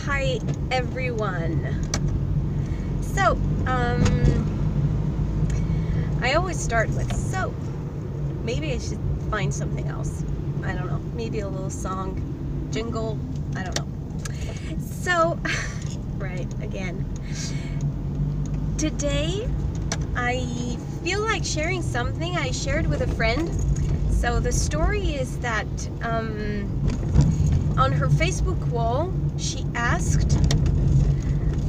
Hi everyone. So, I always start with so. Maybe I should find something else. I don't know. Maybe a little song, jingle. I don't know. So, right, again. Today, I feel like sharing something I shared with a friend. So the story is that on her Facebook wall, she asked,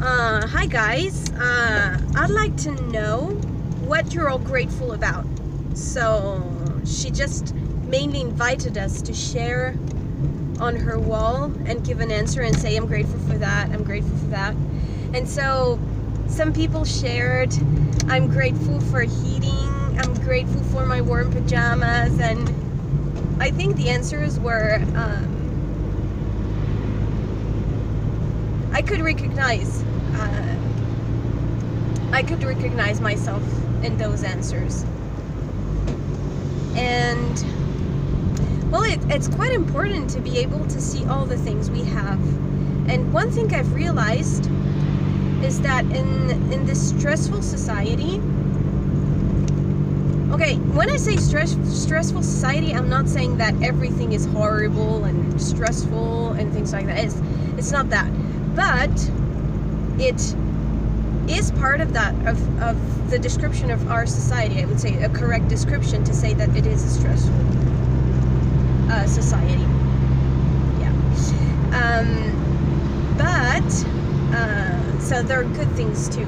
hi guys, I'd like to know what you're all grateful about. So she just mainly invited us to share on her wall and give an answer and say, I'm grateful for that, I'm grateful for that. And so some people shared, I'm grateful for heating, I'm grateful for my warm pajamas, and I think the answers were, I could recognize myself in those answers. And well, it's quite important to be able to see all the things we have. And one thing I've realized is that in this stressful society, okay, when I say stressful society, I'm not saying that everything is horrible and stressful and things like that. It's not that. But it is part of that, of the description of our society. I would say a correct description to say that it is a stressful society. Yeah. So there are good things too.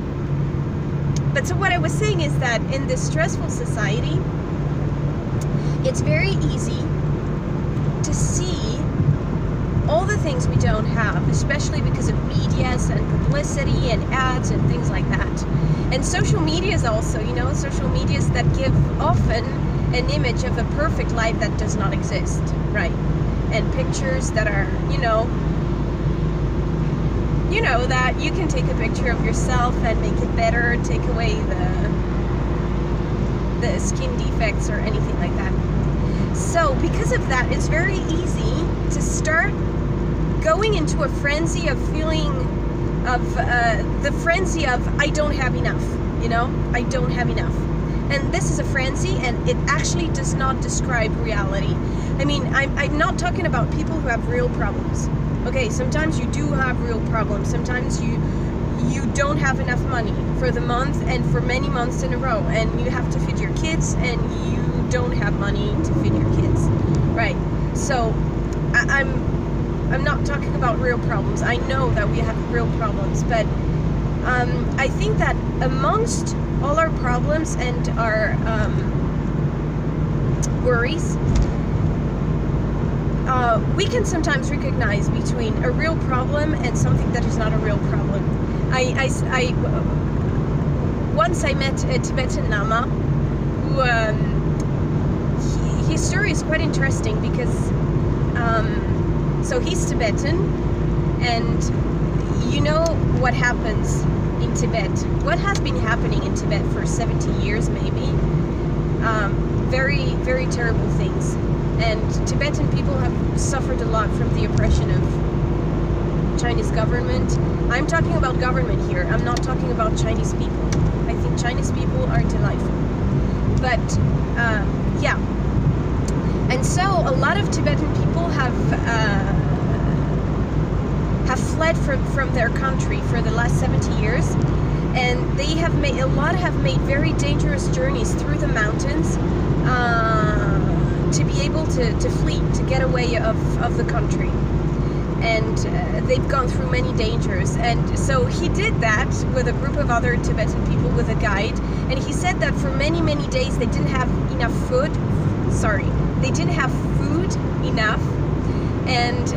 But so what I was saying is that in this stressful society, it's very easy to see all the things we don't have, especially because of medias and publicity and ads and things like that. And social medias also, social medias that give often an image of a perfect life that does not exist, right? And pictures that are, that you can take a picture of yourself and make it better, take away the skin defects or anything like that. So because of that, it's very easy to start going into a frenzy of feeling of the frenzy of I don't have enough, I don't have enough. And this is a frenzy, and it actually does not describe reality. I mean, I'm not talking about people who have real problems. Okay, sometimes you do have real problems. Sometimes you don't have enough money for the month and for many months in a row, and you have to feed your kids, and you don't have money to feed your kids, right? So I'm not talking about real problems. I know that we have real problems, but I think that amongst all our problems and our worries, we can sometimes recognize between a real problem and something that is not a real problem. Once I met a Tibetan Lama who, his story is quite interesting because, so he's Tibetan, and you know what happens in Tibet, what has been happening in Tibet for 70 years maybe, very, very terrible things. And Tibetan people have suffered a lot from the oppression of Chinese government. I'm talking about government here. I'm not talking about Chinese people. I think Chinese people are delightful. But, yeah. And so a lot of Tibetan people have fled from their country for the last 70 years. And they have made, a lot have made very dangerous journeys through the mountains, to be able to flee, to get away of the country. And they've gone through many dangers. And so he did that with a group of other Tibetan people, with a guide. And he said that for many, many days they didn't have enough food. They didn't have food enough. And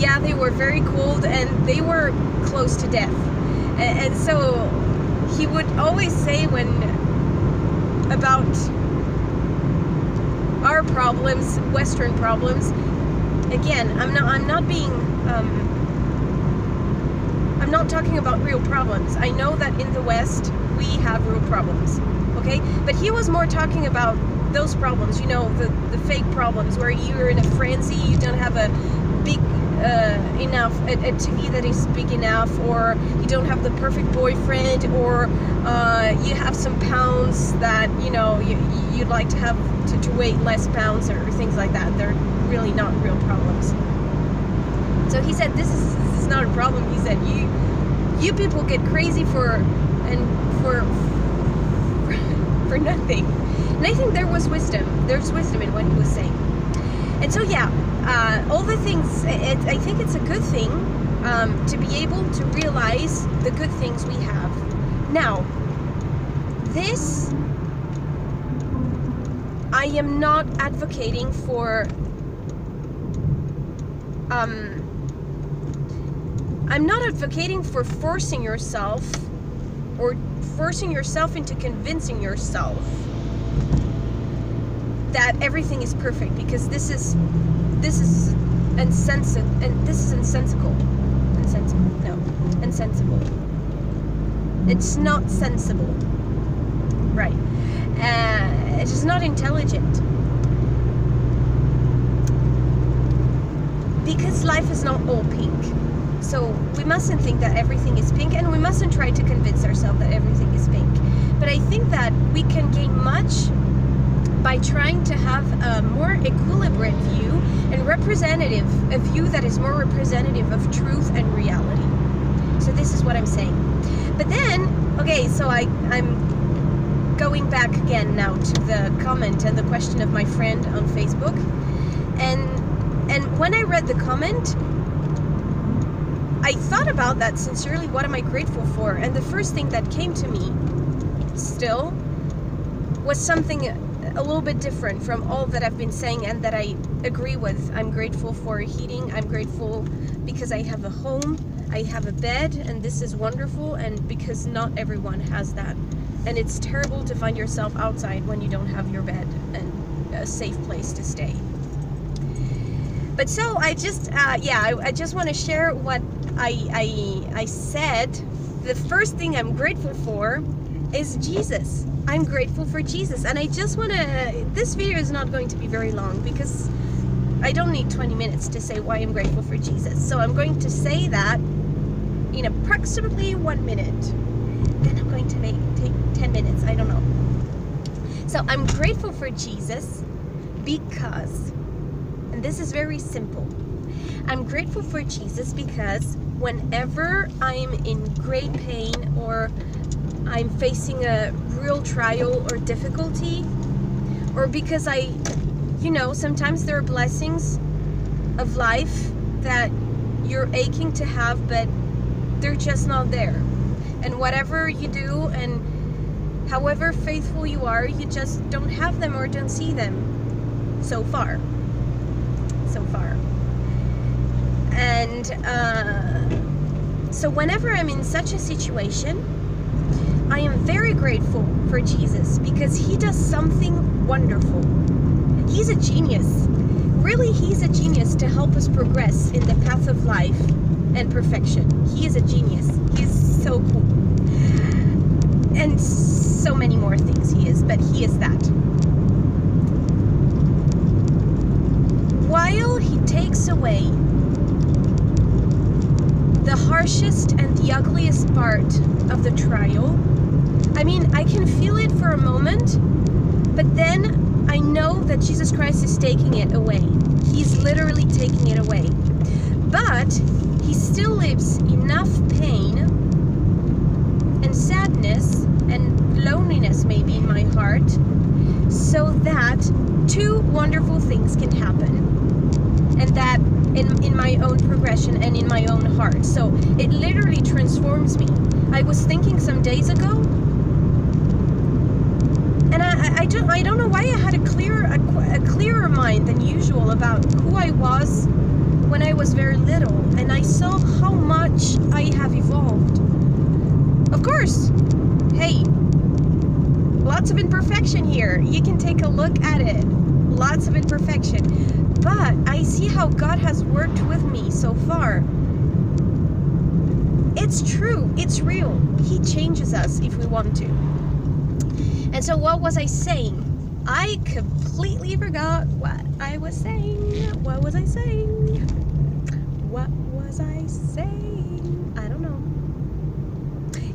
yeah, they were very cold and they were close to death. And so he would always say about our problems, Western problems. Again, I'm not talking about real problems. I know that in the West we have real problems, okay? But he was more talking about those problems, the fake problems where you're in a frenzy, you don't have big enough, a TV that is big enough, or you don't have the perfect boyfriend, or you have some pounds that, you know, you'd like to have to weigh less pounds or things like that. They're really not real problems. So he said, this is not a problem. He said, you people get crazy for nothing. And I think there was wisdom. There's wisdom in what he was saying. And so yeah, all the things, I think it's a good thing to be able to realize the good things we have. Now, this, I am not advocating for, I'm not advocating for forcing yourself or forcing yourself into convincing yourself that everything is perfect, because this is insensible. It's not sensible, right? It is not intelligent, because life is not all pink. So we mustn't think that everything is pink, and we mustn't try to convince ourselves that everything is pink. But I think that we can gain much by trying to have a more equilibrated view and a view that is more representative of truth and reality. So this is what I'm saying. But then, okay, so I'm going back again now to the comment and the question of my friend on Facebook. And when I read the comment, I thought about that sincerely. What am I grateful for? And the first thing that came to me still was something a little bit different from all that I've been saying and that I agree with. I'm grateful for heating. I'm grateful because I have a home, I have a bed, and this is wonderful, and because not everyone has that. And it's terrible to find yourself outside when you don't have your bed and a safe place to stay. But so I just, I just want to share what I said. The first thing I'm grateful for is Jesus. I'm grateful for Jesus. And I just want to, this video is not going to be very long because I don't need 20 minutes to say why I'm grateful for Jesus. So I'm going to say that in approximately 1 minute. Then I'm going to take 10 minutes, I don't know. So I'm grateful for Jesus because, and this is very simple, I'm grateful for Jesus because whenever I'm in great pain or I'm facing a real trial or difficulty, or because sometimes there are blessings of life that you're aching to have, but they're just not there. And whatever you do and however faithful you are, you just don't have them or don't see them so far. And so whenever I'm in such a situation, I am very grateful for Jesus because he does something wonderful. He's a genius. Really, he's a genius to help us progress in the path of life and perfection. He is a genius. He's so cool. And so many more things he is, but he is that. While he takes away the harshest and the ugliest part of the trial, I mean, I can feel it for a moment, but then I know that Jesus Christ is taking it away. He's literally taking it away. But he still leaves enough pain and sadness and loneliness maybe in my heart so that two wonderful things can happen. And that in my own progression and in my own heart. So it literally transforms me. I was thinking some days ago, and I don't know why I had a clearer mind than usual about who I was when I was very little, and I saw how much I have evolved. Of course, hey, lots of imperfection here. You can take a look at it. Lots of imperfection. But I see how God has worked with me so far. It's true. It's real. He changes us if we want to. And so what was I saying? I completely forgot what I was saying. What was I saying? What was I saying? I don't know.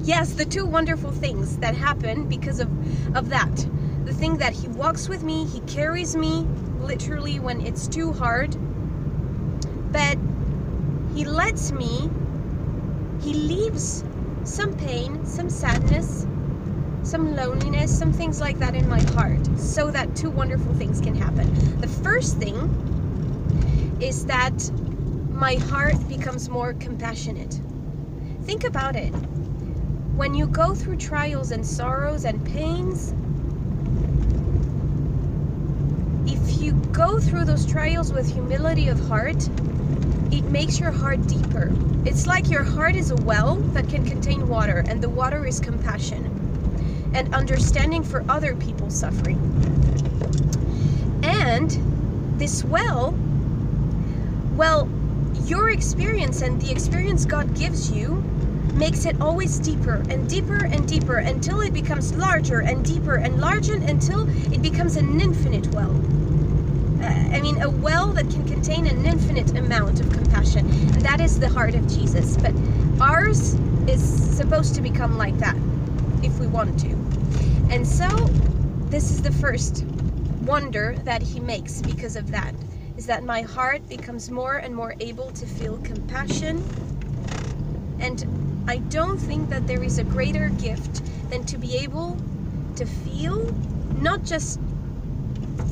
Yes, the two wonderful things that happen because of that. The thing that he walks with me, he carries me literally when it's too hard, but he lets me, he leaves some pain, some sadness, some loneliness, some things like that in my heart, so that two wonderful things can happen. The first thing is that my heart becomes more compassionate. Think about it. When you go through trials and sorrows and pains, if you go through those trials with humility of heart, it makes your heart deeper. It's like your heart is a well that can contain water, and the water is compassion and understanding for other people's suffering. And this well, your experience and the experience God gives you makes it always deeper and deeper and deeper until it becomes larger and deeper and larger until it becomes an infinite well. I mean, a well that can contain an infinite amount of compassion. And that is the heart of Jesus. But ours is supposed to become like that if we want to. And so this is the first wonder that he makes because of that, is that my heart becomes more and more able to feel compassion. And I don't think that there is a greater gift than to be able to feel, not just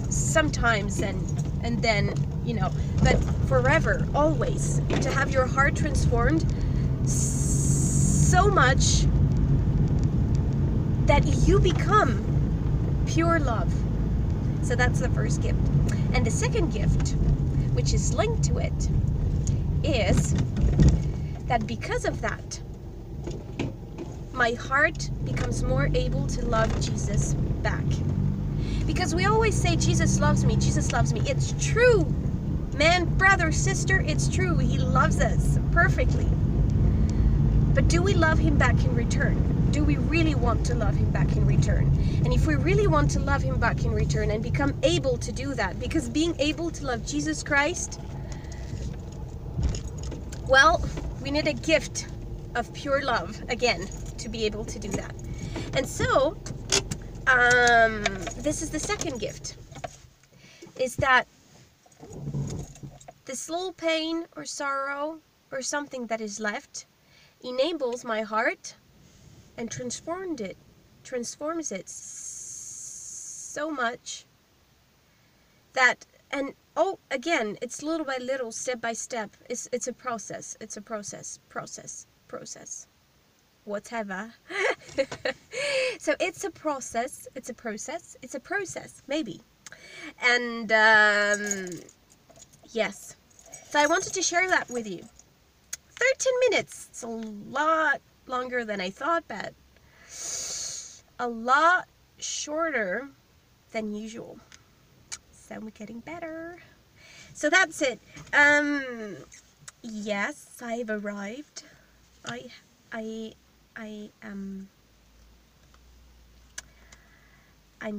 sometimes and then, you know, but forever, always, to have your heart transformed so much that you become pure love. So that's the first gift. And the second gift, which is linked to it, is that because of that, my heart becomes more able to love Jesus back. Because we always say, Jesus loves me, Jesus loves me. It's true, man, brother, sister, it's true. He loves us perfectly. But do we love him back in return? Do we really want to love him back in return? And if we really want to love him back in return and become able to do that, because being able to love Jesus Christ, well, we need a gift of pure love, again, to be able to do that. And so, this is the second gift, is that this little pain or sorrow or something that is left enables my heart and transforms it so much that, and oh, again, it's little by little, step by step. It's a process. It's a process. Whatever. So it's a process. It's a process. Maybe. And yes. So I wanted to share that with you. 13 minutes. It's a lot longer than I thought, but a lot shorter than usual. So we're getting better. So that's it. Yes, I've arrived. I'm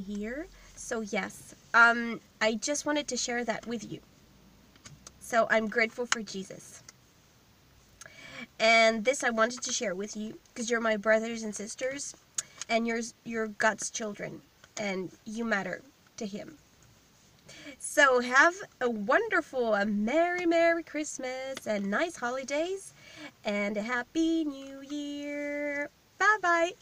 here. So yes, I just wanted to share that with you. So I'm grateful for Jesus. And this I wanted to share with you because you're my brothers and sisters, and you're God's children, and you matter to him. So have a wonderful, a Merry Christmas and nice holidays and a Happy New Year. Bye-bye.